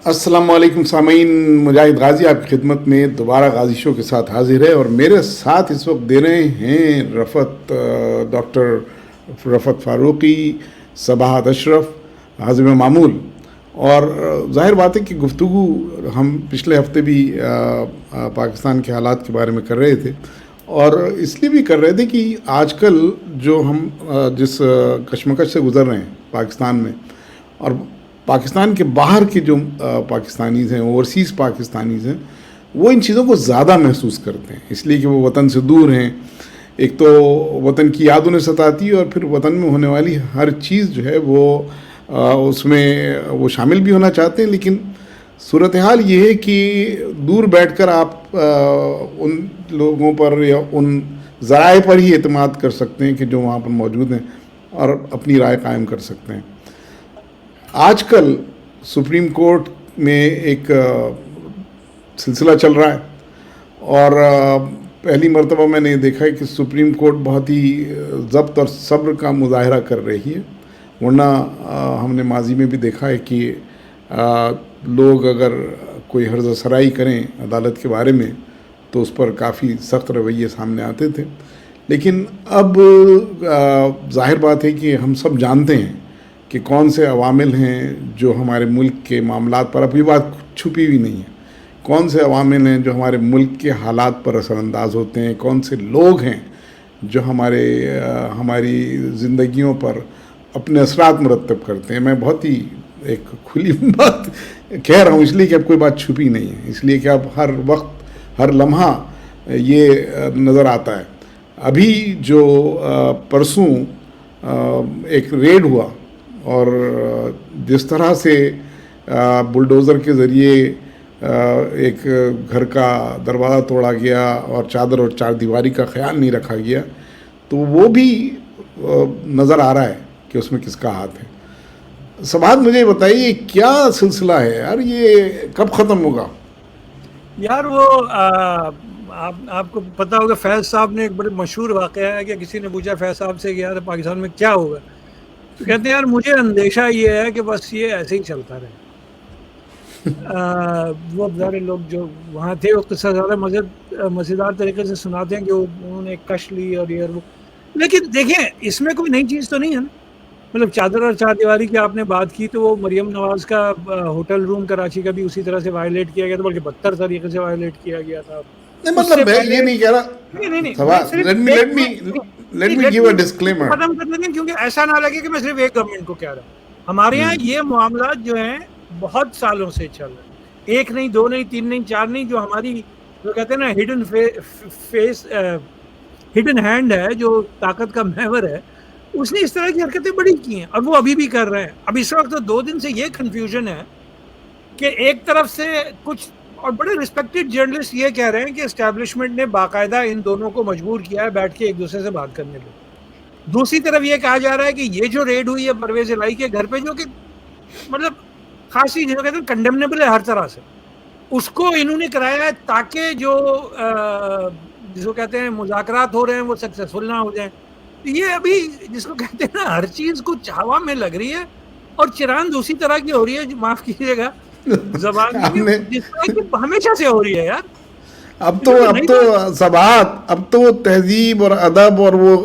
السلام علیکم سامعین، مجاہد غازی آپ کی خدمت میں دوبارہ غازی شو کے ساتھ حاضر ہے، اور میرے ساتھ اس وقت دے رہے ہیں ڈاکٹر رفت فاروقی، صباحت اشرف، حازم معمول. اور ظاہر بات ہے کہ گفتگو ہم پچھلے ہفتے بھی پاکستان کے حالات کے بارے میں کر رہے تھے، اور اس لیے بھی کر رہے تھے کہ آج کل جو ہم جس کشمکش سے گزر رہے ہیں پاکستان میں، اور پاکستان کے باہر کے جو پاکستانیز ہیں، اوورسیز پاکستانیز ہیں، وہ ان چیزوں کو زیادہ محسوس کرتے ہیں، اس لیے کہ وہ وطن سے دور ہیں. ایک تو وطن کی یاد انہیں ستاتی ہے، اور پھر وطن میں ہونے والی ہر چیز جو ہے وہ اس میں وہ شامل بھی ہونا چاہتے ہیں. لیکن صورتحال یہ ہے کہ دور بیٹھ کر آپ ان لوگوں پر یا ان ذرائع پر ہی اعتماد کر سکتے ہیں کہ جو وہاں پر موجود ہیں، اور اپنی رائے قائم کر سکتے ہیں. آج کل سپریم کورٹ میں ایک سلسلہ چل رہا ہے، اور پہلی مرتبہ میں نے دیکھا ہے کہ سپریم کورٹ بہت ہی ضبط اور صبر کا مظاہرہ کر رہی ہے. ورنہ ہم نے ماضی میں بھی دیکھا ہے کہ لوگ اگر کوئی حرز سرائی کریں عدالت کے بارے میں تو اس پر کافی سخت رویے سامنے آتے تھے. لیکن اب ظاہر بات ہے کہ ہم سب جانتے ہیں کہ کون سے عوامل ہیں جو ہمارے ملک کے معاملات پر، اب یہ بات چھپی ہوئی نہیں ہے، کون سے عوامل ہیں جو ہمارے ملک کے حالات پر اثر انداز ہوتے ہیں، کون سے لوگ ہیں جو ہماری زندگیوں پر اپنے اثرات مرتب کرتے ہیں. میں بہت ہی ایک کھلی بات کہہ رہا ہوں، اس لیے کہ اب کوئی بات چھپی نہیں ہے، اس لیے کہ اب ہر وقت ہر لمحہ یہ نظر آتا ہے. ابھی جو پرسوں ایک ریڈ ہوا، اور جس طرح سے بلڈوزر کے ذریعے ایک گھر کا دروازہ توڑا گیا اور چادر اور چار دیواری کا خیال نہیں رکھا گیا، تو وہ بھی نظر آ رہا ہے کہ اس میں کس کا ہاتھ ہے. سبحات مجھے بتائیے کیا سلسلہ ہے یار، یہ کب ختم ہوگا؟ یار وہ آپ کو پتا ہوگا، فیض صاحب نے ایک بڑے مشہور واقعہ ہے کہ کسی نے پوچھا فیض صاحب سے کہ یار پاکستان میں کیا ہوگا، تو کہتے ہیں یار مجھے اندیشہ یہ ہے کہ بس یہ ایسے ہی چلتا رہے. وہ سارے لوگ جو وہاں تھے وہ قصہ زیادہ مزیدار طریقے سے سناتے ہیں کہ انہوں نے کش لی اور یہ وہ. لیکن دیکھیں اس میں کوئی نئی چیز تو نہیں ہے نا. مطلب چادر اور چار دیواری کی آپ نے بات کی، تو وہ مریم نواز کا ہوٹل روم کراچی کا بھی اسی طرح سے وائلیٹ کیا گیا تھا، بلکہ بدتر طریقے سے وائلیٹ کیا گیا تھا. نہیں، اس سے مطلب میں پہلے یہ نہیں کہہ رہا. نہیں سوال let me give a disclaimer. ختم کر لیں، کیونکہ ایسا نہ لگے کہ میں صرف ایک گورنمنٹ کو کہہ رہا ہوں. ہمارے یہاں یہ معاملات جو ہیں بہت سالوں سے چل رہے ہیں، ایک نہیں، دو نہیں، تین نہیں، چار نہیں. جو ہماری جو کہتے ہیں نا ہڈن ہینڈ ہے، جو طاقت کا محور ہے، اس نے اس طرح کی حرکتیں بڑی کی ہیں، اور وہ ابھی بھی کر رہے ہیں. اب اس وقت تو 2 دن سے یہ کنفیوژن ہے کہ ایک طرف سے کچھ اور بڑے ریسپیکٹڈ جرنلسٹ یہ کہہ رہے ہیں کہ اسٹیبلشمنٹ نے باقاعدہ ان دونوں کو مجبور کیا ہے بیٹھ کے ایک دوسرے سے بات کرنے پہ. دوسری طرف یہ کہا جا رہا ہے کہ یہ جو ریڈ ہوئی ہے پرویز الہی کے گھر پہ، جو کہ مطلب خاصی جو کہتے ہیں کنڈیمنیبل ہے ہر طرح سے، اس کو انہوں نے کرایا ہے تاکہ جو جس کو کہتے ہیں مذاکرات ہو رہے ہیں وہ سکسیسفل نہ ہو جائیں. یہ ابھی جس کو کہتے ہیں نا ہر چیز کچھ ہوا میں لگ رہی ہے، اور چراند اسی طرح کی ہو رہی ہے، معاف کیجیے گا زبان جس طرح کی ہمیشہ سے ہو رہی ہے یار. اب تو سبحات، اب تو تہذیب اور ادب اور وہ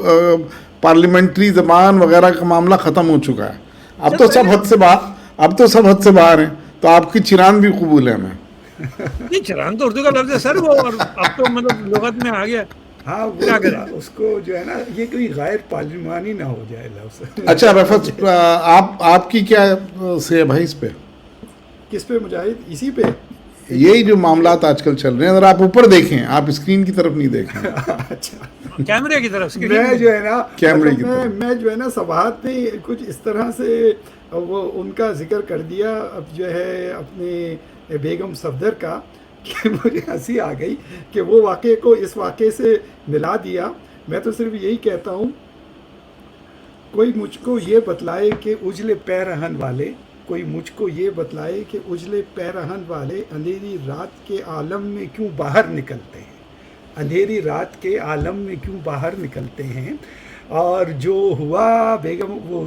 پارلیمنٹری زبان وغیرہ کا معاملہ ختم ہو چکا ہے. اب تو سب حد سے باہر ہیں. تو آپ کی چراند بھی قبول ہے. میں نہیں، چراند تو اردو کا لفظ ہے سر، وہ اب تو مطلب لغت میں آ گیا. ہاں، کیا کریں اس کو جو ہے نا، یہ کوئی غیر پارلیمانی نہ ہو جائے لفظ. اچھا رفت، آپ کی کیا سے ہے بھائی اس پہ؟ کس پہ مجاہد؟ اسی پہ یہی جو معاملات آج کل چل رہے ہیں، اگر آپ اوپر دیکھیں، آپ اسکرین کی طرف نہیں دیکھیں. اچھا، کیمرے کی طرف میں جو ہے نا کیمرے کی طرف میں جو ہے نا صباحت نے کچھ اس طرح سے وہ ان کا ذکر کر دیا اب جو ہے اپنے بیگم صفدر کا، کہ مجھے ہنسی آ گئی کہ وہ واقعے کو اس واقعے سے ملا دیا. میں تو صرف یہی کہتا ہوں، کوئی مجھ کو یہ بتلائے کہ اجلے پیرہن والے، کوئی مجھ کو یہ بتلائے کہ اجلے پیرہن والے اندھیری رات کے عالم میں کیوں باہر نکلتے ہیں، اندھیری رات کے عالم میں کیوں باہر نکلتے ہیں. اور جو ہوا بیگم وہ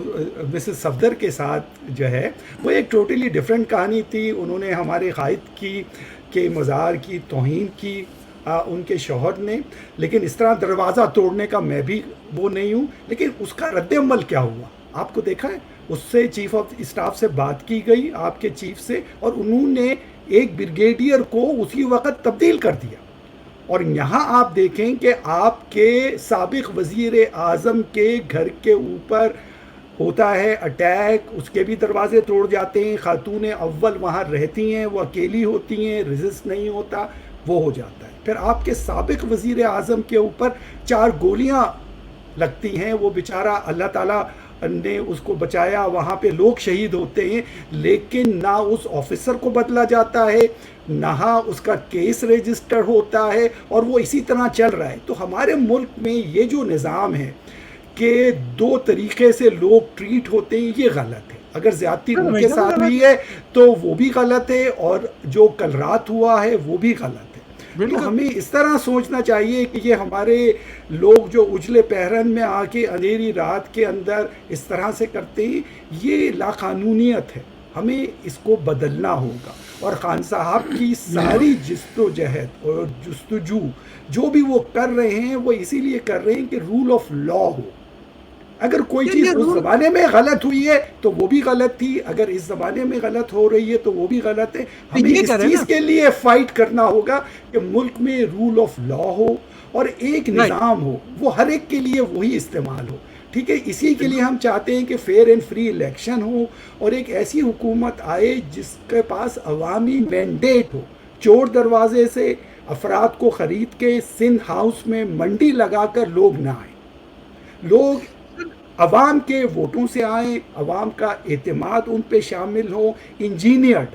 مسز صفدر کے ساتھ جو ہے وہ ایک ٹوٹلی ڈفرینٹ کہانی تھی. انہوں نے ہمارے قائد کی کے مزار کی توہین کی ان کے شوہر نے, لیکن اس طرح دروازہ توڑنے کا میں بھی وہ نہیں ہوں. لیکن اس کا رد عمل کیا ہوا آپ کو دیکھا ہے, اس سے چیف آف اسٹاف سے بات کی گئی آپ کے چیف سے, اور انہوں نے ایک بریگیڈیئر کو اسی وقت تبدیل کر دیا. اور یہاں آپ دیکھیں کہ آپ کے سابق وزیر اعظم کے گھر کے اوپر ہوتا ہے اٹیک, اس کے بھی دروازے توڑ جاتے ہیں. خاتون اول وہاں رہتی ہیں, وہ اکیلی ہوتی ہیں, ریزسٹ نہیں ہوتا, وہ ہو جاتا ہے. پھر آپ کے سابق وزیر اعظم کے اوپر 4 گولیاں لگتی ہیں, وہ بیچارہ اللہ تعالیٰ نے اس کو بچایا, وہاں پہ لوگ شہید ہوتے ہیں, لیکن نہ اس آفیسر کو بدلا جاتا ہے, نہ اس کا کیس رجسٹر ہوتا ہے, اور وہ اسی طرح چل رہا ہے. تو ہمارے ملک میں یہ جو نظام ہے کہ 2 طریقے سے لوگ ٹریٹ ہوتے ہیں, یہ غلط ہے. اگر زیادتی ان کے ساتھ ہوئی ہے تو وہ بھی غلط ہے, اور جو کل رات ہوا ہے وہ بھی غلط ہے. تو ہمیں اس طرح سوچنا چاہیے کہ یہ ہمارے لوگ جو اجلے پہرن میں آ کے اندھیری رات کے اندر اس طرح سے کرتے ہیں, یہ لاقانونیت ہے. ہمیں اس کو بدلنا ہوگا. اور خان صاحب کی ساری جست و جہد اور جستجو جو بھی وہ کر رہے ہیں, وہ اسی لیے کر رہے ہیں کہ رول آف لا ہو. اگر کوئی چیز اس زمانے میں غلط ہوئی ہے تو وہ بھی غلط تھی, اگر اس زمانے میں غلط ہو رہی ہے تو وہ بھی غلط ہے. ہمیں اس چیز کے لیے فائٹ کرنا ہوگا کہ ملک میں رول آف لا ہو اور ایک نظام ہو, وہ ہر ایک کے لیے وہی استعمال ہو. ٹھیک ہے, اسی کے لیے ہم چاہتے ہیں کہ فیئر اینڈ فری الیکشن ہو, اور ایک ایسی حکومت آئے جس کے پاس عوامی مینڈیٹ ہو. چور دروازے سے افراد کو خرید کے سندھ ہاؤس میں منڈی لگا کر لوگ نہ آئیں. لوگ عوام کے ووٹوں سے آئیں, عوام کا اعتماد ان پہ شامل ہو. انجینئرڈ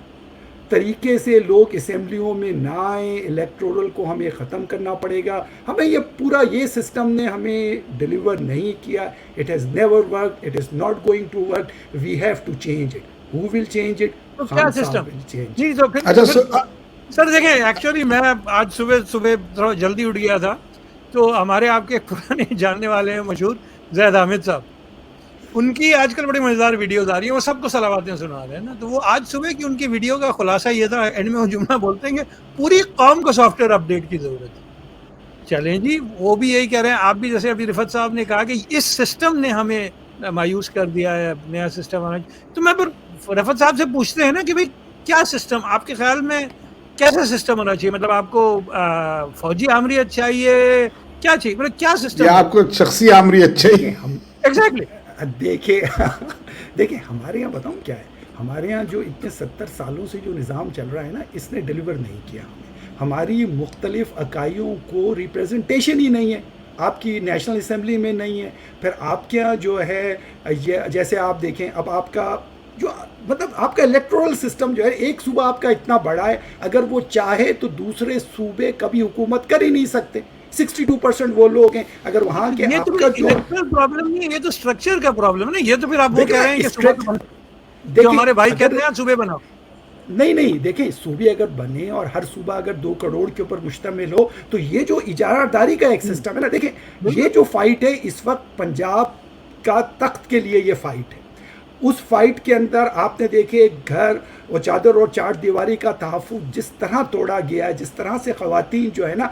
طریقے سے لوگ اسمبلیوں میں نہ آئیں. الیکٹورل کو ہمیں ختم کرنا پڑے گا. ہمیں یہ پورا یہ سسٹم نے ہمیں ڈیلیور نہیں کیا. It has never work, it is not going to work. We have to change it. Who will change it? کیا سسٹم؟ جی تو پھر سر دیکھیں, ایکچولی میں آج صبح تھوڑا جلدی اٹھ گیا تھا, تو ہمارے آپ کے پرانے جاننے والے ہیں مشہور زید حامد صاحب, ان کی آج کل بڑی مزیدار ویڈیوز آ رہی ہیں, وہ سب کو صلواتیں سنا رہے ہیں نا. تو وہ آج صبح کی ان کی ویڈیو کا خلاصہ یہ تھا, اینڈ میں وہ جملہ بولتے ہیں کہ پوری قوم کو سافٹ ویئر اپڈیٹ کی ضرورت ہے. چلیں جی, وہ بھی یہی کہہ رہے ہیں, آپ بھی جیسے ابھی رفت صاحب نے کہا کہ اس سسٹم نے ہمیں مایوس کر دیا ہے, نیا سسٹم آنا. تو میں پھر رفت صاحب سے پوچھتے ہیں نا کہ بھائی کیا سسٹم آپ کے خیال میں, کیسا سسٹم ہونا چاہیے؟ مطلب آپ کو فوجی آمریت چاہیے, کیا چاہیے, مطلب کیا سسٹم؟ یا آپ کو شخصی آمریت چاہیے؟ ایگزیکٹلی. دیکھیں ہمارے یہاں بتاؤں کیا ہے, ہمارے یہاں جو اتنے 70 سالوں سے جو نظام چل رہا ہے نا, اس نے ڈیلیور نہیں کیا ہمیں. ہماری مختلف اکائیوں کو ریپریزنٹیشن ہی نہیں ہے. آپ کی نیشنل اسمبلی میں نہیں ہے. پھر آپ کے یہاں جو ہے جیسے آپ دیکھیں, اب آپ کا جو مطلب آپ کا الیکٹورل سسٹم جو ہے, ایک صوبہ آپ کا اتنا بڑا ہے, اگر وہ چاہے تو دوسرے صوبے کبھی حکومت کر ہی نہیں سکتے. 62% وہ لوگ ہیں. اگر وہاں کے یہ تو پرابلم نہیں ہے, یہ تو اسٹرکچر کا پرابلم ہے نا. یہ تو پھر آپ وہ کہہ رہے ہیں کہ جو ہمارے بھائی کہتے ہیں صوبے بناؤ. نہیں دیکھیں, صوبے اگر بنے اور ہر صوبہ اگر 2 کروڑ کے اوپر مشتمل ہو, تو یہ جو اجارہ داری کا ایک سسٹم ہے نا, دیکھیں یہ جو فائٹ ہے اس وقت پنجاب کا تخت کے لیے یہ فائٹ ہے. اس فائٹ کے اندر آپ نے دیکھے گھر اور چادر اور چار دیواری کا تحفظ جس طرح توڑا گیا ہے, جس طرح سے خواتین جو ہے نا,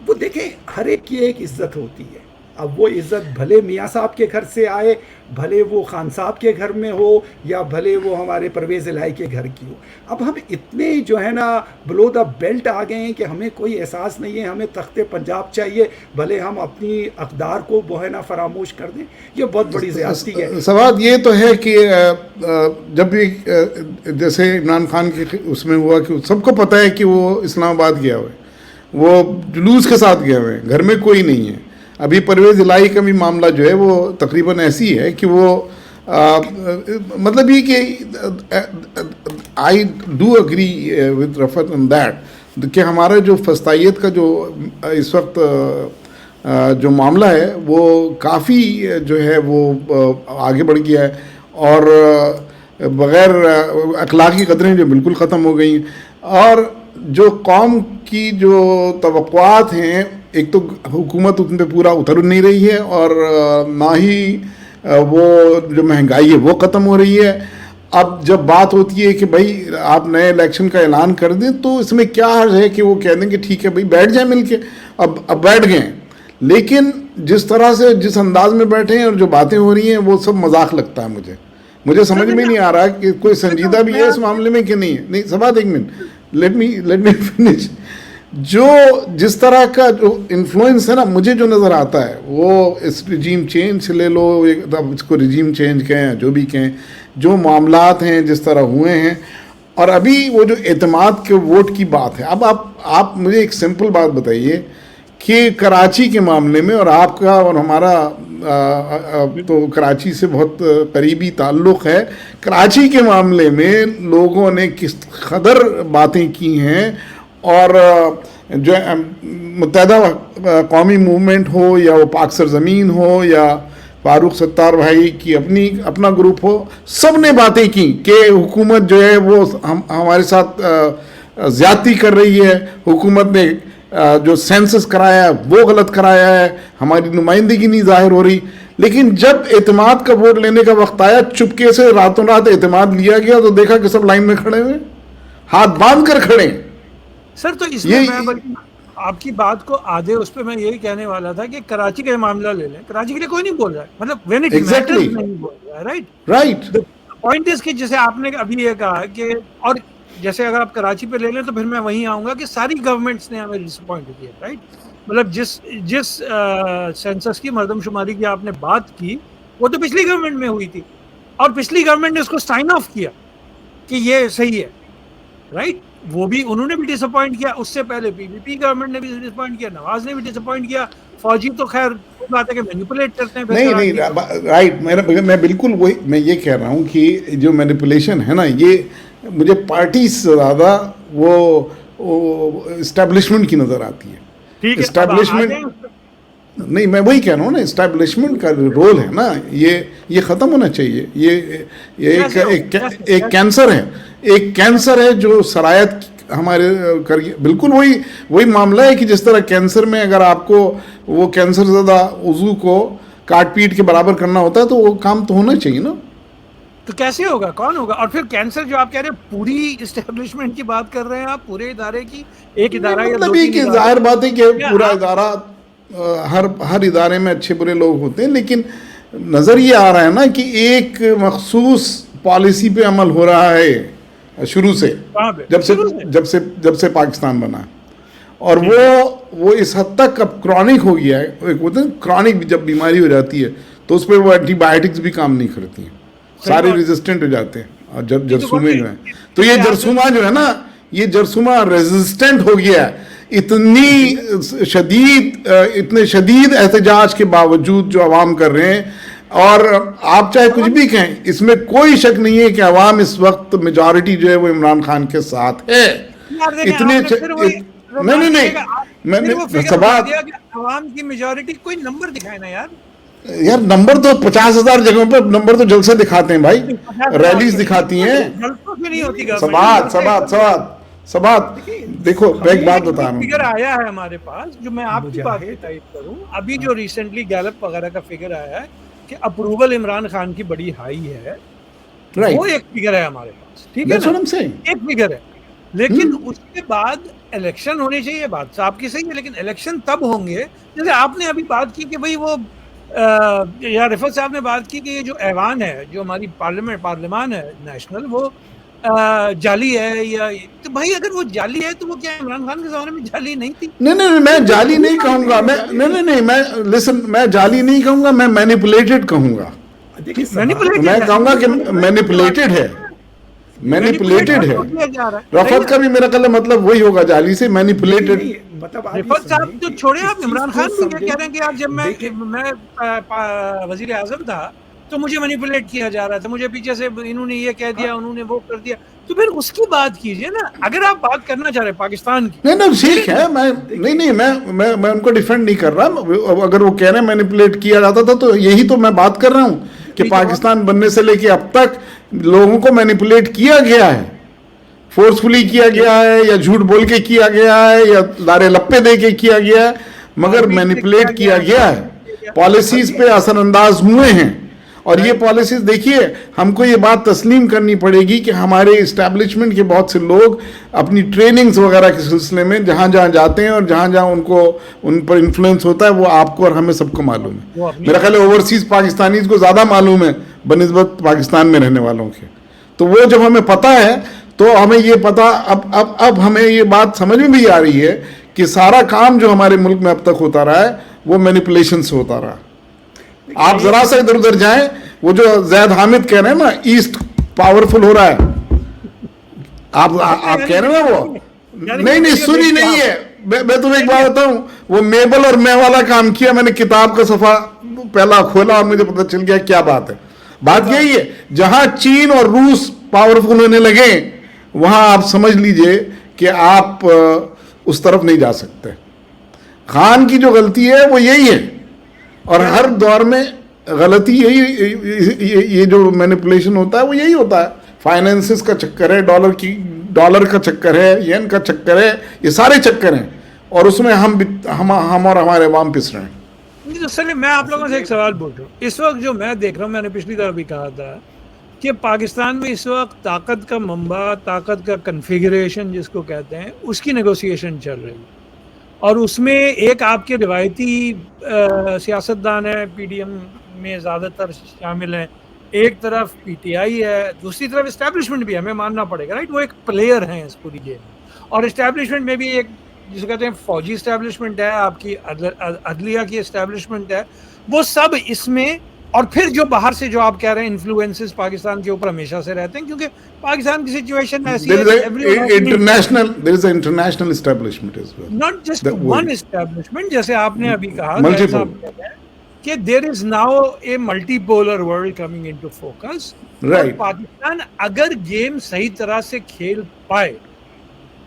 وہ دیکھیں ہر ایک کی ایک عزت ہوتی ہے. اب وہ عزت بھلے میاں صاحب کے گھر سے آئے, بھلے وہ خان صاحب کے گھر میں ہو, یا بھلے وہ ہمارے پرویز الہی کے گھر کی ہو. اب ہم اتنے جو ہے نا بلو دا بیلٹ آ گئے ہیں کہ ہمیں کوئی احساس نہیں ہے, ہمیں تخت پنجاب چاہیے, بھلے ہم اپنی اقدار کو وہ ہے نا فراموش کر دیں. یہ بہت بڑی زیادتی ہے. سوال یہ تو ہے کہ جب بھی جیسے عمران خان کے اس میں ہوا کہ سب کو پتہ ہے کہ وہ اسلام آباد گیا ہوا ہے, وہ جلوس کے ساتھ گئے ہوئے ہیں, گھر میں کوئی نہیں ہے. ابھی پرویز الہی کا بھی معاملہ جو ہے وہ تقریباً ایسی ہے کہ وہ مطلب یہ کہ آئی ڈو اگری ود رفت ان دیٹ کہ ہمارا جو فسطائیت کا جو اس وقت جو معاملہ ہے وہ کافی جو ہے وہ آگے بڑھ گیا ہے, اور بغیر اخلاقی قدریں جو بالکل ختم ہو گئی ہیں, اور جو قوم کی جو توقعات ہیں ایک تو حکومت ان پہ پورا اتر نہیں رہی ہے اور نہ ہی وہ جو مہنگائی ہے وہ ختم ہو رہی ہے. اب جب بات ہوتی ہے کہ بھائی آپ نئے الیکشن کا اعلان کر دیں تو اس میں کیا حرج ہے کہ وہ کہہ دیں کہ ٹھیک ہے بھائی بیٹھ جائیں مل کے. اب بیٹھ گئے ہیں, لیکن جس طرح سے جس انداز میں بیٹھے ہیں اور جو باتیں ہو رہی ہیں وہ سب مذاق لگتا ہے مجھے سمجھ میں نہیں آ رہا کہ کوئی سنجیدہ بھی ہے اس معاملے میں کہ نہیں ہے. نہیں سبات ایک منٹ, لیٹ می فنش. جو جس طرح کا جو انفلوئنس ہے نا مجھے جو نظر آتا ہے وہ اس رجیم چینج سے لے لو, اس کو رجیم چینج کہیں جو بھی کہیں, جو معاملات ہیں جس طرح ہوئے ہیں, اور ابھی وہ جو اعتماد کے ووٹ کی بات ہے. اب آپ مجھے ایک سمپل بات بتائیے کہ کراچی کے معاملے میں, اور آپ کا اور ہمارا تو کراچی سے بہت قریبی تعلق ہے, کراچی کے معاملے میں لوگوں نے کس قدر باتیں کی ہیں, اور جو متحدہ قومی موومنٹ ہو یا وہ پاک سرزمین ہو یا فاروق ستار بھائی کی اپنا گروپ ہو, سب نے باتیں کی کہ حکومت جو ہے وہ ہمارے ساتھ زیادتی کر رہی ہے, حکومت نے جو سینسس کرایا ہے وہ غلط کرایا ہے, ہماری نمائندگی نہیں ظاہر ہو رہی. لیکن جب اعتماد کا ووٹ لینے کا وقت آیا, چپکے سے راتوں رات اعتماد لیا گیا تو دیکھا کہ سب لائن میں کھڑے ہوئے, ہاتھ باندھ کر کھڑے ہیں. سر تو اس میں میں آپ کی بات کو آدھے اس پہ میں یہی کہنے والا تھا کہ کراچی کا معاملہ لے لیں, کراچی کے لیے کوئی نہیں بول رہا ہے, مطلب when it matters نہیں بول رہا ہے, رائٹ. پوائنٹ اس کی جیسے آپ نے ابھی یہ کہا کہ, اور جیسے اگر آپ کراچی پہ لے لیں تو پھر میں وہیں آؤں گا کہ ساری گورنمنٹس نے ہمیں ڈس اپوائنٹ کیا, رائٹ. مطلب جس سینسس کی مردم شماری کی آپ نے بات کی وہ تو پچھلی گورنمنٹ میں ہوئی تھی, اور پچھلی گورنمنٹ نے اس کو سائن آف کیا کہ یہ صحیح ہے, رائٹ. وہ بھی انہوں نے بھی ڈس اپوائنٹ کیا, اس سے پہلے پی پی پی گورنمنٹ نے بھی ڈس اپوائنٹ کیا, نواز نے بھی ڈس اپوائنٹ کیا, فوجی تو خیر بات ہے کہ مینیپولیٹ کرتے ہیں. نہیں رائٹ, میں بالکل وہی میں یہ کہہ رہا ہوں کہ جو مینیپولیشن ہے نا, یہ مجھے پارٹی سے زیادہ وہ اسٹیبلشمنٹ کی نظر آتی ہے. اسٹیبلشمنٹ نہیں, میں وہی کہہ رہا ہوں نا, اسٹیبلشمنٹ کا رول ہے نا, یہ ختم ہونا چاہیے. یہ ایک کینسر ہے, ایک کینسر ہے جو سرایت ہمارے کر, بالکل وہی معاملہ ہے کہ جس طرح کینسر میں اگر آپ کو وہ کینسر زدہ عضو کو کاٹ پیٹ کے برابر کرنا ہوتا ہے تو وہ کام تو ہونا چاہیے نا. تو کیسے ہوگا, کون ہوگا؟ اور پھر کینسر جو آپ کہہ رہے ہیں پوری اسٹیبلشمنٹ کی بات کر رہے ہیں آپ, پورے ادارے کی, ایک ادارہ یا مطلب یہ کہ ظاہر بات ہے کہ پورا ادارہ, ہر ادارے میں اچھے برے لوگ ہوتے ہیں, لیکن نظر یہ آ رہا ہے نا کہ ایک مخصوص پالیسی پہ عمل ہو رہا ہے شروع سے, جب سے پاکستان بنا, اور وہ اس حد تک اب کرونک ہو گیا ہے. ایک ہوتا ہے کرونک, جب بیماری ہو جاتی ہے تو اس پہ وہ اینٹی بایوٹکس بھی کام نہیں کرتی ہیں, سارے ریزسٹنٹ ہو جاتے ہیں, اور جب جرثومے جو ہیں, تو یہ جرثومہ جو ہے نا, یہ جرثومہ ریزسٹنٹ ہو گیا ہے. اتنے شدید احتجاج کے باوجود جو عوام کر رہے ہیں, اور آپ چاہے کچھ بھی کہیں, اس میں کوئی شک نہیں ہے کہ عوام اس وقت میجارٹی جو ہے وہ عمران خان کے ساتھ ہے. اتنے نہیں سبات عوام کی میجارٹی, کوئی نمبر دکھائے نا یار, نمبر تو 50,000 جگہوں پہ نمبر تو جلسے دکھاتے ہیں بھائی, ریلیز دکھاتی ہیں. سبات دیکھو میں ایک بات بتا رہا ہوں, فگر آیا ہے ہمارے پاس جو میں آپ کی بات کی تائید کروں, ابھی جو ریسنٹلی گیلپ وغیرہ کا فگر آیا ہے کہ اپروول عمران خان کی بڑی ہائی ہے, وہ ایک فگر ہے ہمارے پاس, ٹھیک ہے نا, ایک فگر ہے. لیکن اس کے بعد الیکشن ہونی چاہیے, بات صاحب کی صحیح ہے, لیکن الیکشن تب ہوں گے جیسے آپ نے ابھی بات کی کہ بھئی وہ یا رفعت صاحب نے بات کی کہ یہ جو ایوان ہے, جو ہماری پارلیمان ہے نیشنل, وہ جعلی ہے, یا تو بھائی اگر وہ جعلی ہے تو وہ کیا عمران خان کے زمانے میں جعلی نہیں تھی؟ نہیں میں جعلی نہیں کہوں گا, میں جعلی نہیں کہوں گا, میں مینیپولیٹڈ کہوں گا. میں کہوں گا کہ مینیپولیٹڈ ہے. رفعت کا بھی میرا خیال مطلب وہی ہوگا, جعلی سے مینیپولیٹڈ. رفعت صاحب تو چھوڑے آپ, عمران خان بھی یہ کہہ رہے ہیں کہ آپ, جب میں وزیر اعظم تھا تو مجھے مینیپولیٹ کیا جا رہا تھا, مجھے پیچھے سے انہوں نے یہ کہہ دیا, انہوں نے وہ کر دیا. تو پھر اس کی بات کیجئے نا, اگر آپ بات کرنا چاہ رہے پاکستان کی. نہیں ٹھیک ہے, میں ان کو ڈیفینڈ نہیں کر رہا. اگر وہ کہہ رہے ہیں مینیپولیٹ کیا جاتا تھا تو یہی تو میں بات کر رہا ہوں کہ پاکستان بننے سے لے کے اب تک لوگوں کو مینیپولیٹ کیا گیا ہے, فورسفلی کیا گیا ہے, یا جھوٹ بول کے کیا گیا ہے, یا لارے لپے دے کے کیا گیا ہے. مگر مینیپولیٹ کیا گیا ہے، پالیسیز پہ اثر انداز ہوئے ہیں. اور یہ پالیسیز دیکھیے، ہم کو یہ بات تسلیم کرنی پڑے گی کہ ہمارے اسٹیبلشمنٹ کے بہت سے لوگ اپنی ٹریننگز وغیرہ کے سلسلے میں جہاں جہاں جاتے ہیں اور جہاں جہاں ان پر انفلوئنس ہوتا ہے، وہ آپ کو اور ہمیں سب کو معلوم ہے. میرا خیال ہے اوورسیز پاکستانیز کو زیادہ معلوم ہے بنسبت پاکستان میں رہنے والوں کے. تو وہ جب ہمیں پتہ ہے تو ہمیں یہ پتہ اب ہمیں یہ بات سمجھ میں بھی آ رہی ہے کہ سارا کام جو ہمارے ملک میں اب تک ہوتا رہا ہے وہ مینیپولیشن سے ہوتا رہا. آپ ذرا سا ادھر ادھر جائیں، وہ جو زید حامد کہہ رہے ہیں نا ایسٹ پاورفل ہو رہا ہے، آپ کہہ رہے ہیں وہ نہیں سنی نہیں ہے. میں تمہیں ایک بات بتاؤں، وہ میبل اور میں والا کام کیا. میں نے کتاب کا صفحہ پہلا کھولا اور مجھے پتہ چل گیا کیا بات ہے. بات یہی ہے، جہاں چین اور روس پاورفل ہونے لگے وہاں آپ سمجھ لیجئے کہ آپ اس طرف نہیں جا سکتے. خان کی جو غلطی ہے وہ یہی ہے، اور ہر دور میں غلطی یہی، یہ جو مینیپولیشن ہوتا ہے وہ یہی ہوتا ہے. فائنینسز کا چکر ہے، ڈالر کا چکر ہے، ین کا چکر ہے، یہ سارے چکر ہیں، اور اس میں ہم اور ہمارے عوام پس رہے ہیں. چلیے میں آپ لوگوں سے ایک سوال پوچھ رہا ہوں. اس وقت جو میں دیکھ رہا ہوں، میں نے پچھلی دفعہ بھی کہا تھا کہ پاکستان میں اس وقت طاقت کا منبع، طاقت کا کنفیگریشن جس کو کہتے ہیں، اس کی نیگوسیشن چل رہی ہے. اور اس میں ایک آپ کے روایتی سیاستدان ہیں، پی ڈی ایم میں زیادہ تر شامل ہیں، ایک طرف پی ٹی آئی ہے، دوسری طرف اسٹیبلشمنٹ بھی ہمیں ماننا پڑے گا، رائٹ. وہ ایک پلیئر ہیں اس پوری گیم میں. اور اسٹیبلشمنٹ میں بھی ایک جسے کہتے ہیں فوجی اسٹیبلشمنٹ ہے، آپ کی عدلیہ کی اسٹیبلشمنٹ ہے، وہ سب اس میں. اور پھر جو باہر سے جو آپ کہہ رہے ہیں انفلوئنسز پاکستان کے اوپر ہمیشہ سے رہتے ہیں، کیونکہ پاکستان کی سچویشن ایسی ہے there is an international establishment as well. not just one establishment. جیسے آپ نے ابھی کہا Multiple. کہ there is now a multipolar world coming into focus. Right. Pakistan اگر گیم صحیح طرح سے کھیل پائے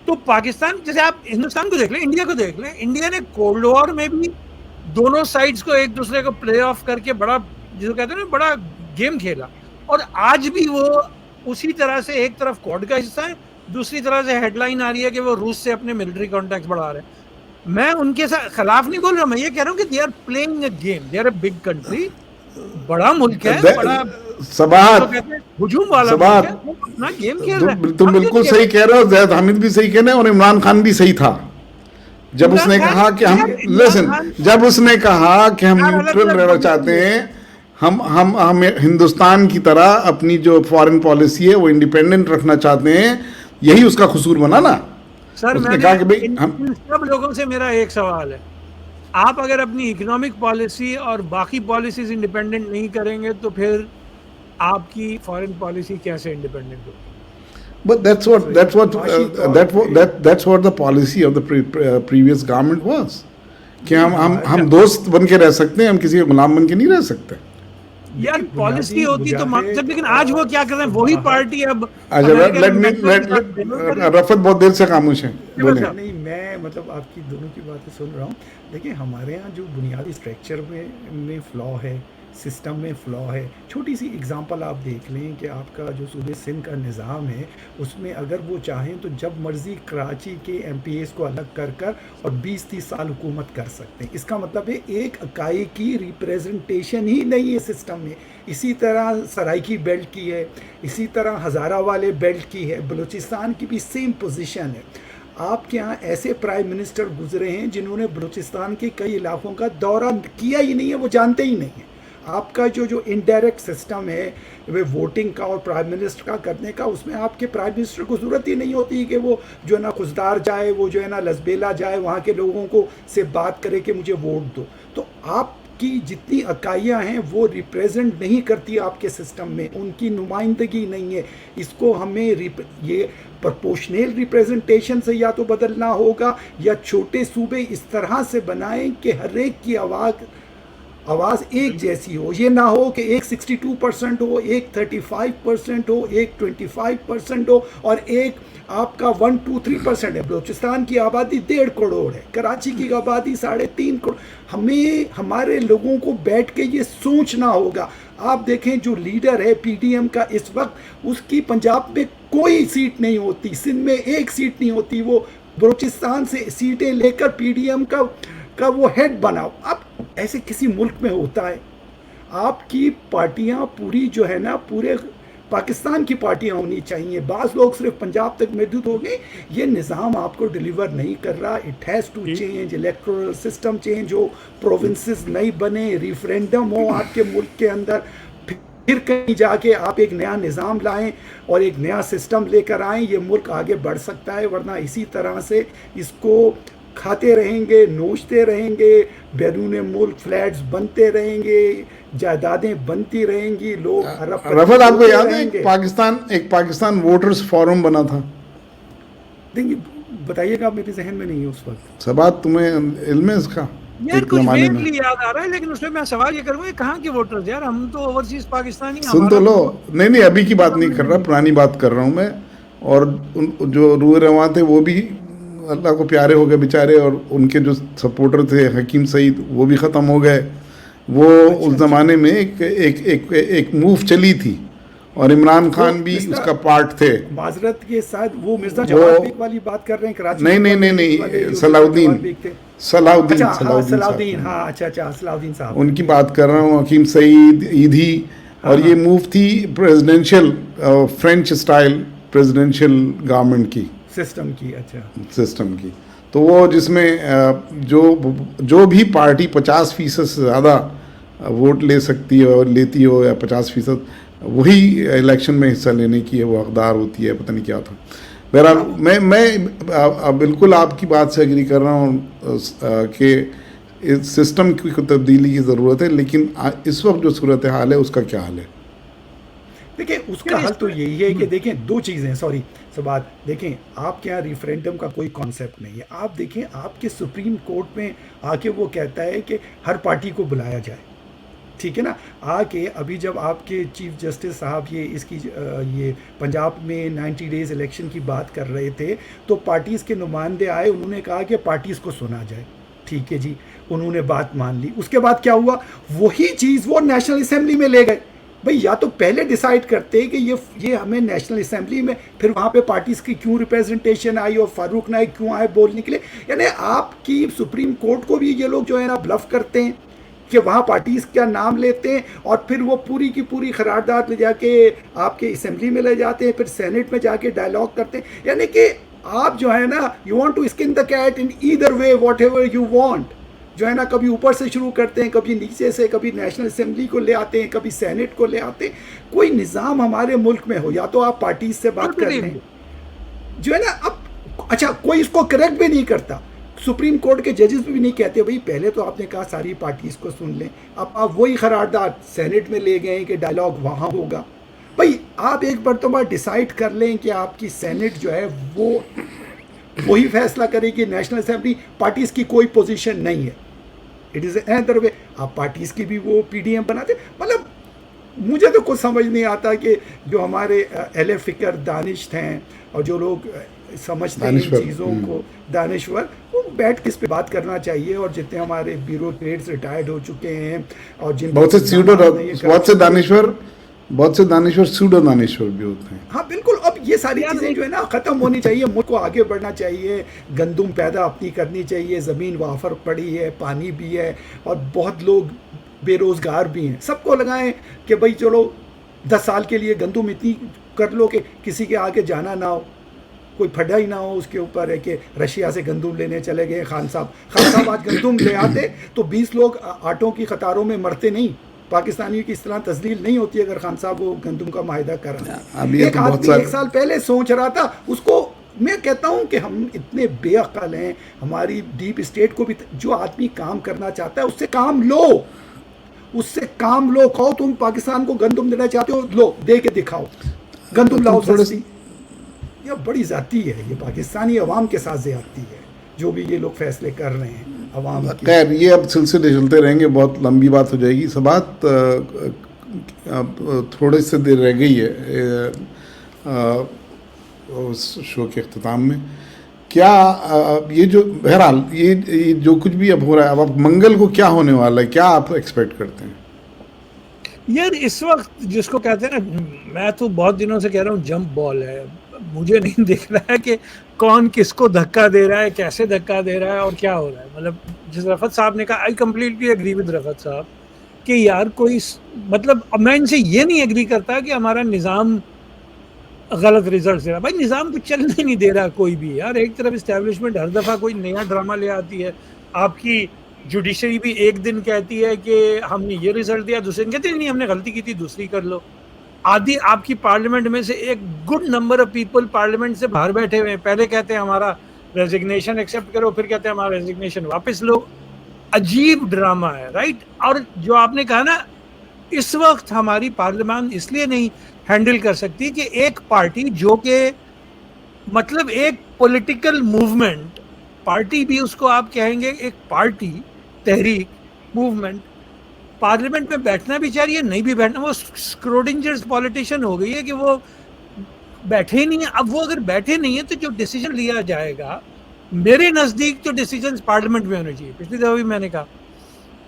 تو پاکستان، جیسے آپ ہندوستان کو دیکھ لیں، انڈیا کو دیکھ لیں، انڈیا نے کولڈ وار میں بھی دونوں سائڈز کو ایک دوسرے کو پلے آف کر کے بڑا جسے کہتے ہیں نا بڑا گیم کھیلا. اور آج بھی وہ اسی طرح سے ایک طرف کوڈ کا حصہ ہے، دوسری طرح سے ہیڈ لائن آ رہی ہے کہ وہ روس سے اپنے ملٹری کانٹیکٹس بڑھا رہے ہیں. میں ان کے ساتھ خلاف نہیں بول رہا، میں یہ کہہ رہا ہوں کہ they are playing a game, they are a big country, بڑا ملک ہے، بڑا ہجوم والا ملک ہے، وہ اپنا گیم کھیل رہا ہے. تم بالکل صحیح کہہ رہے ہو، زید حامد بھی صحیح کہہ رہے ہیں، اور عمران خان بھی صحیح تھا جب اس نے کہا کہ جب اس نے کہا کہ ہم نیوٹرل رہنا چاہتے ہیں، ہم ہندوستان کی طرح اپنی جو فارن پالیسی ہے وہ انڈیپینڈنٹ رکھنا چاہتے ہیں. یہی اس کا قصور بنا نا. سر اس نے کہا کہ بھئی سب لوگوں سے میرا ایک سوال ہے، آپ اگر اپنی اکنامک پالیسی اور باقی پالیسیز انڈیپینڈنٹ نہیں کریں گے تو پھر آپ کی فارن پالیسی کیسے انڈیپینڈنٹ ہوگی؟ But that's what the policy of the previous government was. کہ ہم دوست بن کے رہ سکتے ہیں، ہم کسی غلام بن کے نہیں رہ سکتے. یار پالیسی ہوتی تو مقصد، لیکن آج وہ کیا کر رہے ہیں، وہی پارٹی اب. رفت بہت دیر سے خاموش ہیں. نہیں، میں مطلب آپ کی دونوں کی باتیں سن رہا ہوں. دیکھیں ہمارے ہاں جو بنیادی اسٹرکچر میں فلا ہے، سسٹم میں فلا ہے. چھوٹی سی اگزامپل آپ دیکھ لیں کہ آپ کا جو صوبے سندھ کا نظام ہے، اس میں اگر وہ چاہیں تو جب مرضی کراچی کے ایم پی ایز کو الگ کر اور 20-30 سال حکومت کر سکتے ہیں. اس کا مطلب ہے ایک اکائی کی ریپریزنٹیشن ہی نہیں ہے سسٹم میں. اسی طرح سرائکی بیلٹ کی ہے، اسی طرح ہزارہ والے بیلٹ کی ہے، بلوچستان کی بھی سیم پوزیشن ہے. آپ کے ہاں ایسے پرائم منسٹر گزرے ہیں جنہوں نے بلوچستان کے کئی علاقوں کا دورہ کیا ہی نہیں ہے، وہ جانتے ہی نہیں ہیں. آپ کا جو انڈائریکٹ سسٹم ہے ووٹنگ کا اور پرائم منسٹر کا کرنے کا، اس میں آپ کے پرائم منسٹر کو ضرورت ہی نہیں ہوتی کہ وہ جو ہے نا خزدار جائے، وہ جو ہے نا لسبیلا جائے، وہاں کے لوگوں کو سے بات کرے کہ مجھے ووٹ دو. تو آپ کی جتنی اکائیاں ہیں وہ ریپریزنٹ نہیں کرتی آپ کے سسٹم میں، ان کی نمائندگی نہیں ہے. اس کو ہمیں یہ پرپورشنل ریپریزنٹیشن سے یا تو بدلنا ہوگا، یا چھوٹے صوبے اس طرح سے بنائیں کہ ہر ایک کی آواز ایک جیسی ہو. یہ نہ ہو کہ ایک 62% ہو، ایک 35% ہو، ایک 25% ہو، اور ایک آپ کا 1-2-3% ہے. بلوچستان کی آبادی 1.5 کروڑ ہے، کراچی کی آبادی 3.5 کروڑ. ہمیں ہمارے لوگوں کو بیٹھ کے یہ سوچنا ہوگا. آپ دیکھیں جو لیڈر ہے پی ڈی ایم کا اس وقت، اس کی پنجاب میں کوئی سیٹ نہیں ہوتی، سندھ میں ایک سیٹ نہیں ہوتی. وہ بلوچستان سے سیٹیں لے کر پی ڈی ایم کا کا وہ ہیڈ بناؤ. اب ایسے کسی ملک میں ہوتا ہے؟ آپ کی پارٹیاں پوری جو ہے نا پورے پاکستان کی پارٹیاں ہونی چاہیے. بعض لوگ صرف پنجاب تک محدود ہو گئے. یہ نظام آپ کو ڈیلیور نہیں کر رہا. It has to change. Electoral system change ہو, پروونسز نہیں بنے, ریفرینڈم ہو آپ کے ملک کے اندر, پھر کہیں جا کے آپ ایک نیا نظام لائیں اور ایک نیا سسٹم لے کر آئیں. یہ ملک آگے بڑھ سکتا ہے. ورنہ اسی طرح سے اس کو کھاتے رہیں گے, نوچتے رہیں گے, بیرون ملک فلیٹس بنتے رہیں گے, جائیدادیں بنتی رہیں گی, لوگ رفت آپ کو یاد ہے ایک پاکستان ووٹرز فورم بنا تھا؟ دیکھیے بتائیے گا, میرے ذہن میں نہیں ہے اس وقت. سبات تمہیں علم ہے اس کا؟ یار کچھ ویگلی یاد آ رہا ہے, لیکن اس میں میں سوال یہ کروں گا کہاں کے ووٹرز یار؟ ہم تو اوورسیز پاکستانی. سن تو لو, نہیں ابھی کی بات نہیں کر رہا, پرانی بات کر رہا ہوں میں. اور جو روح رواں تھے وہ بھی اللہ کو پیارے ہو گئے بیچارے, اور ان کے جو سپورٹر تھے حکیم سعید وہ بھی ختم ہو گئے. وہ اس زمانے میں ایک موو چلی تھی, اور عمران خان بھی اس کا پارٹ تھے. معذرت کے ساتھ وہ مرزا جواد بیگ والی بات کر رہے ہیں کراچی؟ نہیں, صلاح الدین, ہاں اچھا صلاح الدین صاحب, ان کی بات کر رہا ہوں. حکیم سعید, ایدھی, اور یہ موو تھی presidential French style presidential government کی, سسٹم کی. اچھا سسٹم کی. تو وہ جس میں جو بھی پارٹی 50% سے زیادہ ووٹ لے سکتی ہے اور لیتی ہو, یا 50% وہی الیکشن میں حصہ لینے کی ہے وہ حقدار ہوتی ہے. پتہ نہیں کیا تھا. بہرحال میں بالکل آپ کی بات سے ایگری کر رہا ہوں کہ اس سسٹم کی تبدیلی کی ضرورت ہے, لیکن اس وقت جو صورتحال ہے اس کا کیا حل ہے؟ دیکھیں اس کا حل تو یہی ہے کہ دیکھیں دو چیزیں, سبات, دیکھیں آپ کے یہاں ریفرینڈم کا کوئی کانسیپٹ نہیں ہے. آپ دیکھیں آپ کے سپریم کورٹ میں آ کے وہ کہتا ہے کہ ہر پارٹی کو بلایا جائے, ٹھیک ہے نا. آ کے ابھی جب آپ کے چیف جسٹس صاحب یہ پنجاب میں 90 ڈیز الیکشن کی بات کر رہے تھے, تو پارٹیز کے نمائندے آئے, انہوں نے کہا کہ پارٹیز کو سنا جائے. ٹھیک ہے جی, انہوں نے بات مان لی. اس کے بعد کیا ہوا, وہی چیز وہ نیشنل اسمبلی میں لے گئے. بھئی یا تو پہلے ڈیسائیڈ کرتے کہ یہ ہمیں نیشنل اسمبلی میں, پھر وہاں پہ پارٹیز کی کیوں ریپریزنٹیشن آئی اور فاروق نائک کیوں آئے بولنے کے لیے. یعنی آپ کی سپریم کورٹ کو بھی یہ لوگ جو ہے نا بلف کرتے ہیں کہ وہاں پارٹیز کا نام لیتے ہیں, اور پھر وہ پوری کی پوری قرارداد لے جا کے آپ کے اسمبلی میں لے جاتے ہیں, پھر سینٹ میں جا کے ڈائلاگ کرتے ہیں. یعنی کہ آپ جو ہے نا you want to skin the cat in either way, whatever you want, جو ہے نا کبھی اوپر سے شروع کرتے ہیں, کبھی نیچے سے, کبھی نیشنل اسمبلی کو لے آتے ہیں, کبھی سینٹ کو لے آتے ہیں. کوئی نظام ہمارے ملک میں ہو, یا تو آپ پارٹیز سے بات کر لیں, جو ہے نا. اب اچھا کوئی اس کو کریکٹ بھی نہیں کرتا, سپریم کورٹ کے ججز بھی نہیں کہتے بھئی پہلے تو آپ نے کہا ساری پارٹیز کو سن لیں, اب آپ وہی قرارداد سینٹ میں لے گئے کہ ڈائلاگ وہاں ہوگا. بھئی آپ ایک مرتبہ ڈیسائیڈ کر لیں کہ آپ کی سینٹ جو ہے وہ وہی فیصلہ کرے کہ نیشنل اسمبلی, پارٹیز کی کوئی پوزیشن نہیں ہے. اٹ از اندر وے, آپ پارٹیز کی بھی وہ پی ڈی ایم بناتے. مطلب مجھے تو کچھ سمجھ نہیں آتا کہ جو ہمارے اہل فکر دانش ہیں اور جو لوگ سمجھتے ہیں ان چیزوں کو, دانشور, وہ بیٹھ کے اس پہ بات کرنا چاہیے. اور جتنے ہمارے بیوروکریٹس ریٹائرڈ ہو چکے ہیں, اور جن بہت سے دانشور سوڈو دانشور بھی ہوتے ہیں. ہاں بالکل. اب یہ ساری چیزیں جو ہے نا ختم ہونی چاہیے. ملک کو آگے بڑھنا چاہیے, گندم پیدا اپنی کرنی چاہیے, زمین وافر پڑی ہے, پانی بھی ہے, اور بہت لوگ بے روزگار بھی ہیں. سب کو لگائیں کہ بھائی چلو 10 سال کے لیے گندم اتنی کر لو کہ کسی کے آگے جانا نہ ہو, کوئی پھڈا ہی نہ ہو اس کے اوپر ہے کہ رشیا سے گندم لینے چلے گئے. خان صاحب آج گندم لے آتے تو 20 لوگ آٹوں کی قطاروں میں مرتے نہیں. پاکستانیوں کی اس طرح تذلیل نہیں ہوتی اگر خان صاحب وہ گندم کا معاہدہ کر رہا ہے. ایک آدمی 1 سال پہلے سوچ رہا تھا, اس کو میں کہتا ہوں کہ ہم اتنے بے عقل ہیں, ہماری ڈیپ اسٹیٹ کو بھی, جو آدمی کام کرنا چاہتا ہے اس سے کام لو, اس سے کام لو. کہو تم پاکستان کو گندم دینا چاہتے ہو, لو دے کے دکھاؤ, گندم لاؤ سستی. یہ بڑی ذاتی ہے, یہ پاکستانی عوام کے ساتھ زیادتی ہے جو بھی یہ لوگ فیصلے کر رہے ہیں عوام کی. خیر یہ اب سلسلے چلتے رہیں گے, بہت لمبی بات ہو جائے گی. سبات تھوڑے سے دیر رہ گئی ہے شو کے اختتام میں. کیا یہ جو بہرحال یہ جو کچھ بھی اب ہو رہا ہے, اب منگل کو کیا ہونے والا ہے, کیا آپ ایکسپیکٹ کرتے ہیں؟ یار اس وقت جس کو کہتے ہیں نا, میں تو بہت دنوں سے کہہ رہا ہوں جمپ بال ہے. مجھے نہیں دیکھ رہا ہے کہ کون کس کو دھکا دے رہا ہے, کیسے دھکا دے رہا ہے اور کیا ہو رہا ہے. مطلب جس رفعت صاحب نے کہا, آئی کمپلیٹلی ایگری ود رفعت صاحب کہ یار کوئی مطلب میں ان سے یہ نہیں ایگری کرتا کہ ہمارا نظام غلط ریزلٹ دے رہا. بھائی نظام کو چلنے نہیں دے رہا کوئی بھی یار. ایک طرف اسٹیبلشمنٹ ہر دفعہ کوئی نیا ڈرامہ لے آتی ہے. آپ کی جوڈیشری بھی ایک دن کہتی ہے کہ ہم نے یہ ریزلٹ دیا, دوسرے دن کہتے ہیں نہیں ہم نے غلطی کی تھی دوسری کر لو. آدھی آپ کی پارلیمنٹ میں سے ایک good number of people parliament سے باہر بیٹھے ہوئے ہیں, پہلے کہتے ہیں ہمارا ریزگنیشن ایکسیپٹ کرو, پھر کہتے ہیں ہمارا ریزگنیشن واپس لو. عجیب ڈرامہ ہے, رائٹ. اور جو آپ نے کہا نا, اس وقت ہماری پارلیمان اس لیے نہیں ہینڈل کر سکتی کہ ایک پارٹی جو کہ مطلب ایک پولیٹیکل موومنٹ, پارٹی بھی اس کو آپ کہیں گے ایک پارٹی, تحریک, موومنٹ, پارلیمنٹ میں بیٹھنا بھی چاہیے, نہیں بھی بیٹھنا. وہ اسکروڈنجرز پولیٹیشین ہو گئی ہے کہ وہ بیٹھے ہی نہیں ہیں. اب وہ اگر بیٹھے نہیں ہیں تو جو ڈیسیجن لیا جائے گا, میرے نزدیک تو ڈیسیجنز پارلیمنٹ میں ہونے چاہیے. پچھلی دفعہ بھی میں نے کہا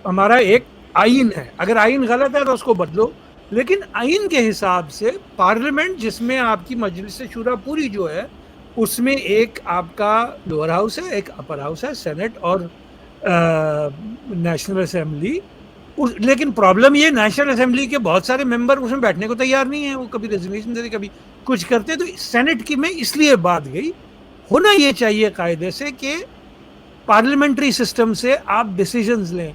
ہمارا ایک آئین ہے, اگر آئین غلط ہے تو اس کو بدلو, لیکن آئین کے حساب سے پارلیمنٹ جس میں آپ کی مجلس شورا پوری جو ہے, اس میں ایک آپ کا لوور ہاؤس ہے, ایک اپر ہاؤس ہے, سینٹ اور نیشنل اسمبلی. لیکن پرابلم یہ, نیشنل اسمبلی کے بہت سارے ممبر اس میں بیٹھنے کو تیار نہیں ہیں. وہ کبھی ریزگنیشن دیتے, کبھی کچھ کرتے. تو سینٹ کی میں اس لیے بات گئی, ہونا یہ چاہیے قاعدے سے کہ پارلیمنٹری سسٹم سے آپ ڈیسیجنز لیں.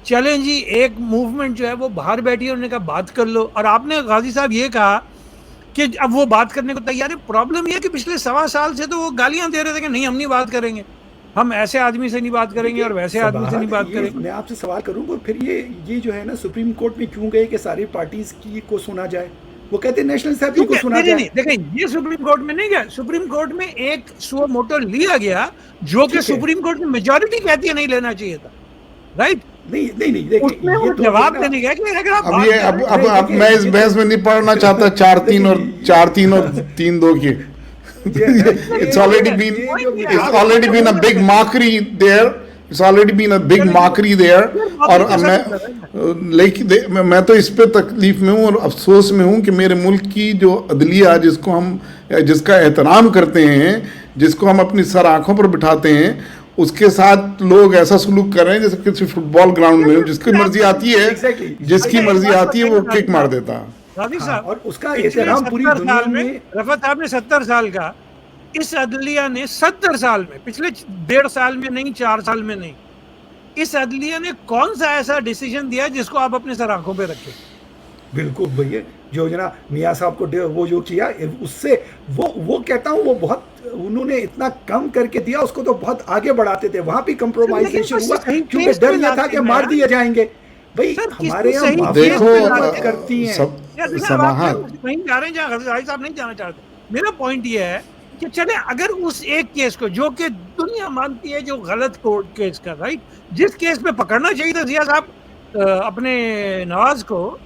چلیں جی ایک موومنٹ جو ہے وہ باہر بیٹھی ہے, انہوں نے کہا بات کر لو. اور آپ نے غازی صاحب یہ کہا کہ اب وہ بات کرنے کو تیار ہے. پرابلم یہ کہ پچھلے 1.25 سال سے تو وہ گالیاں دے رہے تھے کہ نہیں ہم نہیں بات کریں گے, ہم ایسے آدمی سے نہیں بات کریں گے اور ویسے آدمی سے نہیں بات کریں گے. میں آپ سے سوال کروں گا, پھر یہ جو ہے نا سپریم کورٹ میں کیوں گئے کہ ساری پارٹیز کی کو سنا جائے؟ وہ کہتے ہیں نیشنل اسمبلی کو سنا جائے. دیکھیں یہ سپریم کورٹ میں نہیں گیا, سپریم کورٹ میں ایک سو موٹو لیا گیا جو کہ سپریم کورٹ میں میجورٹی کہتی ہے نہیں لینا چاہیے تھا, رائٹ. نہیں دیکھیں یہ جواب دینے گیا کہ اگر آپ اب یہ اب میں اس بحث میں نہیں پڑھنا چاہتا 4-3 اور 3-2 کی. It's already been a big mockery there. It's already been a big mockery there. اور میں تو اس پہ تکلیف میں ہوں اور افسوس میں ہوں کہ میرے ملک کی جو عدلیہ جس کا احترام کرتے ہیں, جس کو ہم اپنی سر آنکھوں پر بٹھاتے ہیں, اس کے ساتھ لوگ ایسا سلوک کر رہے ہیں جیسے کسی فٹ بال گراؤنڈ میں جس کی مرضی آتی ہے وہ کک مار دیتا. اور اس کا احترام پوری دنیا میں. رفعت صاحب نے 70 سال کا, اس عدلیہ نے 70 سال میں, پچھلے 1.5 سال میں نہیں, 4 سال میں نہیں, اس عدلیہ نے کون سا ایسا ڈیسیجن دیا جس کو آپ اپنے سر آنکھوں پہ رکھیں؟ بالکل بھیا, جو جناب میاں صاحب کو وہ جو کیا اس سے وہ کہتا ہوں وہ بہت انہوں نے اتنا کم کر کے دیا, اس کو تو بہت آگے بڑھاتے تھے. وہاں بھی کمپرومائزیشن ہوا کیونکہ ڈر یہ تھا کہ مار دیے جائیں گے. بھائی ہمارے یہاں دیکھو کرتی ہیں نہیں جا رہے ہیں جہاں غازی صاحب نہیں جانا چاہتے. میرا پوائنٹ یہ ہے کہ چلے اگر اس ایک کیس کو جو کہ دنیا مانتی ہے جو غلط کورٹ کیس کا, رائٹ, جس کیس میں پکڑنا چاہیے تھا ضیاء صاحب اپنے نواز کو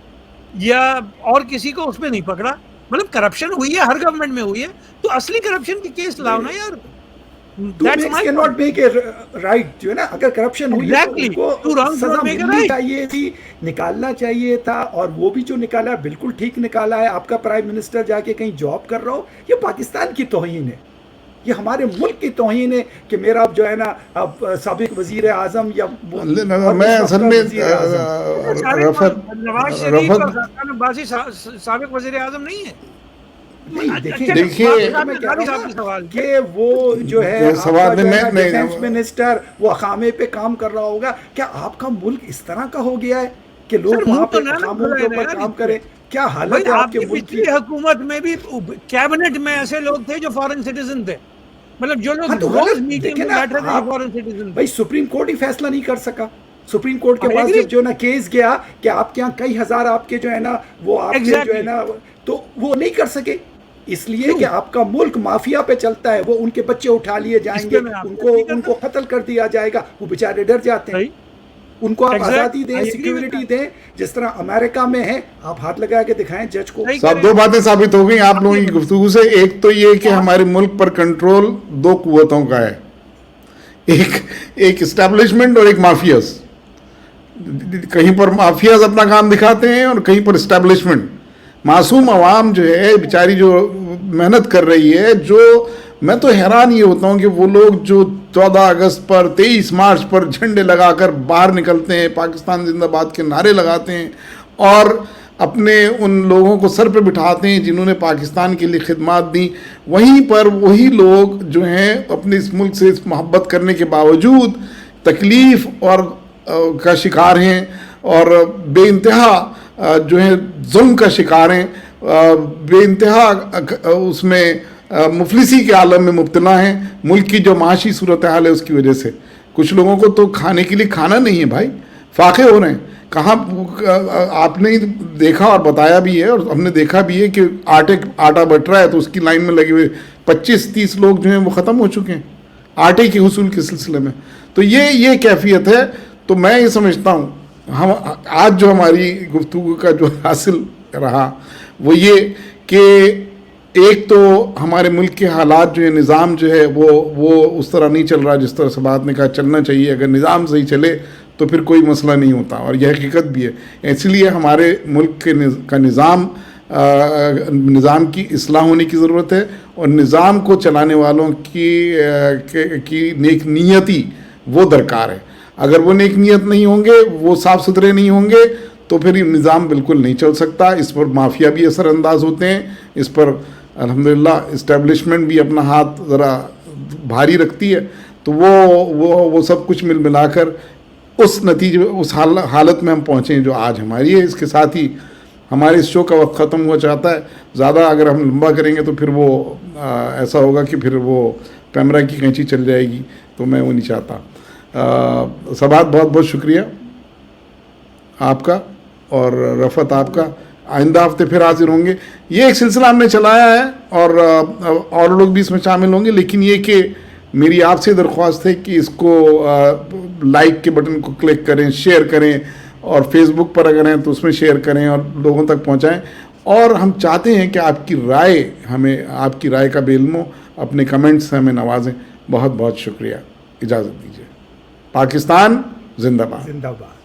یا اور کسی کو, اس میں نہیں پکڑا. مطلب کرپشن ہوئی ہے, ہر گورنمنٹ میں ہوئی ہے, تو اصلی کرپشن کی کیس لاؤ نا یار. رائٹ جو ہے نا, اگر کرپشن ہوئی سزا ملنی چاہیے تھی, نکالنا چاہیے تھا, اور وہ بھی جو نکالا بالکل ٹھیک نکالا ہے. آپ کا پرائم منسٹر جا کے کہیں جاب کر رہا ہو, یہ پاکستان کی توہین ہے, یہ ہمارے ملک کی توہین ہے کہ میرا جو ہے نا سابق وزیر اعظم یا میں اصل میں نواز شریف اور حسن عباسی سابق وزیر اعظم نہیں ہے. دیکھیے کہ وہ جو ہے ڈیفینس منسٹر وہ اقامے پہ کام کر رہا ہوگا. کیا آپ کا ملک اس طرح کا ہو گیا ہے کہ لوگ وہاں پہ اقاموں کے اوپر کام کریں؟ کیا حالت ہے آپ کے ملک کی؟ حکومت میں بھی کیبنٹ میں ایسے لوگ تھے جو فارن سٹیزن تھے, مطلب جو لوگ روز میٹنگ میں بیٹھے تھے فارن سٹیزن. بھائی سپریم کورٹ ہی فیصلہ نہیں کر سکا. سپریم کورٹ کے پاس جب جو ہے نا کیس گیا کہ آپ کے یہاں کئی ہزار آپ کے جو ہے نا وہ آپ کے جو ہے نا, تو وہ نہیں کر سکے اس لیے کہ آپ کا ملک مافیا پہ چلتا ہے. وہ ان کے بچے اٹھا لیے جائیں گے, ان کو قتل کر دیا جائے گا, وہ بیچارے ڈر جاتے ہیں. ان کو آپ آزادی دیں, سیکیورٹی دیں, جس طرح امریکہ میں ہے. آپ ہاتھ لگا کے دکھائیں جج کو. صاحب 2 باتیں ثابت ہو گئی آپ لوگوں کی گفتگو سے. ایک تو یہ کہ ہمارے ملک پر کنٹرول 2 قوتوں کا ہے, ایک اسٹیبلشمنٹ اور ایک مافیاز. کہیں پر مافیاز اپنا کام دکھاتے ہیں اور کہیں پر اسٹیبلشمنٹ. معصوم عوام جو ہے بیچاری جو محنت کر رہی ہے. جو میں تو حیران یہ ہوتا ہوں کہ وہ لوگ جو 14 اگست پر 23 مارچ پر جھنڈے لگا کر باہر نکلتے ہیں, پاکستان زندہ باد کے نعرے لگاتے ہیں اور اپنے ان لوگوں کو سر پہ بٹھاتے ہیں جنہوں نے پاکستان کے لیے خدمات دیں, وہیں پر وہی لوگ جو ہیں اپنے اس ملک سے محبت کرنے کے باوجود تکلیف اور کا شکار ہیں اور بے انتہا جو ہے ظلم کا شکار ہیں, بے انتہا اس میں مفلسی کے عالم میں مبتلا ہیں. ملک کی جو معاشی صورتحال ہے اس کی وجہ سے کچھ لوگوں کو تو کھانے کے لیے کھانا نہیں ہے بھائی, فاقے ہو رہے ہیں. کہاں آپ نے دیکھا اور بتایا بھی ہے اور ہم نے دیکھا بھی ہے کہ آٹا بٹ رہا ہے تو اس کی لائن میں لگے ہوئے 25-30 لوگ جو ہیں وہ ختم ہو چکے ہیں آٹے کے حصول کے سلسلے میں. تو یہ کیفیت ہے. تو میں یہ سمجھتا ہوں ہم آج جو ہماری گفتگو کا جو حاصل رہا وہ یہ کہ ایک تو ہمارے ملک کے حالات جو ہے, نظام جو ہے وہ اس طرح نہیں چل رہا جس طرح سبات نے کہا چلنا چاہیے. اگر نظام صحیح چلے تو پھر کوئی مسئلہ نہیں ہوتا اور یہ حقیقت بھی ہے. اس لیے ہمارے ملک کا نظام کی اصلاح ہونے کی ضرورت ہے اور نظام کو چلانے والوں کی نیک نیتی وہ درکار ہے. اگر وہ نیک نیت نہیں ہوں گے, وہ صاف ستھرے نہیں ہوں گے تو پھر یہ نظام بالکل نہیں چل سکتا. اس پر مافیا بھی اثر انداز ہوتے ہیں, اس پر الحمدللہ اسٹیبلشمنٹ بھی اپنا ہاتھ ذرا بھاری رکھتی ہے. تو وہ سب کچھ ملا کر اس نتیجے اس حالت میں ہم پہنچے ہیں جو آج ہماری ہے. اس کے ساتھ ہی ہمارے اس شو کا وقت ختم ہوا چاہتا ہے. زیادہ اگر ہم لمبا کریں گے تو پھر وہ ایسا ہوگا کہ پھر وہ کیمرہ کی کینچی چل جائے گی, تو میں وہ نہیں چاہتا. سبات بہت بہت شکریہ آپ کا اور رفعت آپ کا. آئندہ ہفتے پھر حاضر ہوں گے. یہ ایک سلسلہ ہم نے چلایا ہے اور لوگ بھی اس میں شامل ہوں گے, لیکن یہ کہ میری آپ سے درخواست ہے کہ اس کو لائک کے بٹن کو کلک کریں, شیئر کریں اور فیس بک پر اگر ہیں تو اس میں شیئر کریں اور لوگوں تک پہنچائیں. اور ہم چاہتے ہیں کہ آپ کی رائے کا بے علم ہو, اپنے کمنٹس سے ہمیں نوازیں. بہت بہت شکریہ. اجازت دیجیے. پاکستان زندہ باد. زندہ باد.